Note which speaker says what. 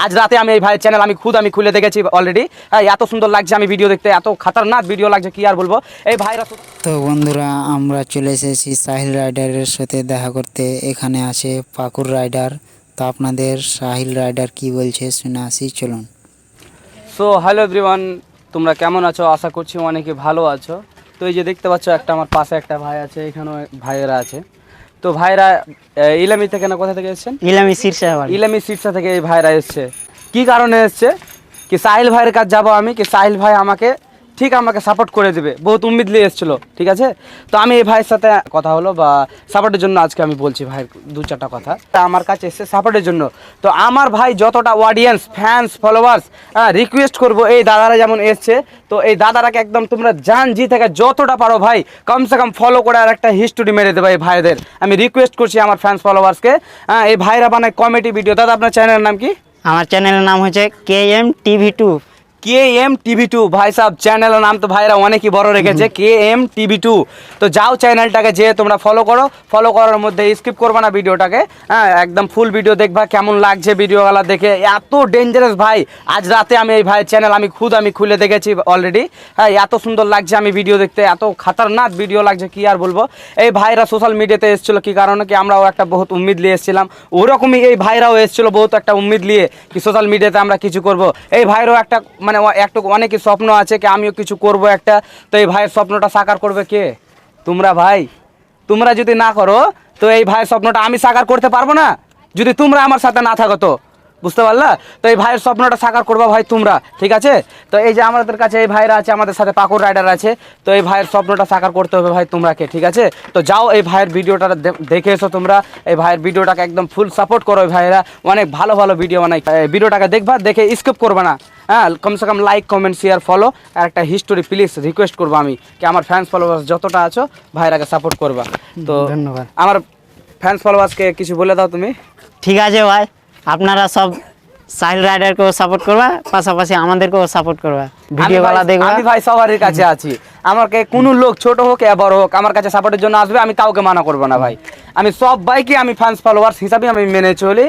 Speaker 1: আজ রাতে আমি এই ভাইয়ের চ্যানেল আমি খুলে দেখেছি অলরেডি। এত সুন্দর লাগছে, আমি ভিডিও দেখতে এত খতরনাক ভিডিও লাগছে কি আর বলবো। এই ভাইরা
Speaker 2: তো বন্ধুরা, আমরা চলে এসেছি সাহিল রাইডারের সাথে দেখা করতে। এখানে আছে পাকুর রাইডার। তো আপনাদের সাহিল রাইডার কি বলছে শুনে আসি, চলুন।
Speaker 1: সো হ্যালো এভরিওয়ান, তোমরা কেমন আছো? আশা করছি অনেকে ভালো আছো। তো এই যে দেখতে পাচ্ছ একটা আমার পাশে একটা ভাই আছে, এখানেও ভাইয়েরা আছে। তো ভাইরা ইলামি থেকে না কোথা থেকে এসেছেন?
Speaker 3: ইলামি শীর্ষে
Speaker 1: ইলামি শীর্ষা থেকে এই ভাইরা এসছে। কি কারণে এসছে? কি সাহিল ভাইয়ের কাছে যাবো আমি, কি সাহিল ভাই আমাকে সাপোর্ট করে দেবে, বহুত উম্মিদ নিয়ে এসেছিলো, ঠিক আছে। তো আমি এই ভাইয়ের সাথে কথা হলো বা সাপোর্টের জন্য আজকে আমি বলছি ভাইয়ের দু চারটা কথা। তা আমার কাছে এসছে সাপোর্টের জন্য। তো আমার ভাই যতটা অডিয়েন্স, ফ্যান্স, ফলোয়ার্স রিকোয়েস্ট করবো, এই দাদারা যেমন এসছে, তো এই দাদারাকে একদম তোমরা জান জি থেকে যতটা পারো ভাই কমসে কম ফলো করে আর একটা হিস্টোরি মেরে দেবে এই ভাইদের। আমি রিকোয়েস্ট করছি আমার ফ্যান্স ফলোয়ার্সকে। এই ভাইরা বানায় কমেডি ভিডিও। দাদা আপনার চ্যানেলের নাম কি?
Speaker 3: আমার চ্যানেলের নাম হচ্ছে KM TV2।
Speaker 1: KM TV2 ভাই সাহেব, চ্যানেলের নাম তো ভাইরা অনেকই বড় রেখেছে, KM TV2। তো যাও চ্যানেলটাকে যে তোমরা ফলো করো, ফলো করার মধ্যে স্কিপ করবে না ভিডিওটাকে, একদম ফুল ভিডিও দেখবা, কেমন লাগছে ভিডিওগুলো দেখে। এত ডেঞ্জারাস ভাই, আজ রাতে আমি এই ভাইয়ের চ্যানেল আমি খুলে দেখেছি অলরেডি। এত সুন্দর লাগছে আমি ভিডিও দেখতে, এত খতরনাক ভিডিও লাগছে কি আর বলবো। এই ভাইরা সোশ্যাল মিডিয়াতে এসেছিলো কি কারণে, কি আমরাও একটা বহুত উম্মিদ নিয়ে এসেছিলাম, ওরকমই এই ভাইরাও এসেছিলো বহুত একটা উম্মিদ নিয়ে, কি সোশ্যাল মিডিয়াতে আমরা কিছু করব। এই ভাইরাও একটা মানে একটু অনেকই স্বপ্ন আছে কি আমিও কিছু করব একটা। তো এই ভাইয়ের স্বপ্নটা সাকার করবে কে? তোমরা ভাই। তোমরা যদি না করো তো এই ভাইয়ের স্বপ্নটা আমি সাকার করতে পারবো না, যদি তোমরা আমার সাথে না থাকো। তো বুঝতে পারলা? তো এই ভাইয়ের স্বপ্নটা সাকার করবা ভাই তোমরা, ঠিক আছে। তো এই যে আমাদের কাছে এই ভাইরা আছে, আমাদের সাথে পাকুর রাইডার আছে, তো এই ভাইয়ের স্বপ্নটা সাকার করতে হবে ভাই তোমরাকে, ঠিক আছে। তো যাও এই ভাইয়ের ভিডিওটা দেখে এসো তোমরা, এই ভাইয়ের ভিডিওটাকে একদম ফুল সাপোর্ট করো। এই ভাইয়েরা অনেক ভালো ভালো ভিডিও বানাই, ভিডিওটাকে দেখবা, দেখে স্কিপ করবে না। কমসে কম লাইক, কমেন্ট, শেয়ার, ফলো আর একটা হিস্টোরি প্লিজ রিকোয়েস্ট করবো আমি, কি আমার ফ্যান্স ফলোয়ার্স যতটা আছো ভাইরাকে সাপোর্ট করবা। তো
Speaker 3: ধন্যবাদ।
Speaker 1: আমার ফ্যান্স ফলোয়ার্সকে কিছু বলে দাও তুমি।
Speaker 3: ঠিক আছে ভাই, আপনারা সব সাহিল রাইডারকেও সাপোর্ট করবা, পাশাপাশি আমাদেরকেও সাপোর্ট করবা, ভিডিওগুলো দেখবা।
Speaker 1: আমি ভাই সবারই কাছে আছি, আমাকে কোনো লোক ছোট হোক বা বড় হোক আমার কাছে সাপোর্টের জন্য আসবে, আমি কাউকে মানা করবো না ভাই। আমি সব বাইকে আমি ফ্যান্স ফলোয়ার্স হিসাবে আমি মেনে চলি।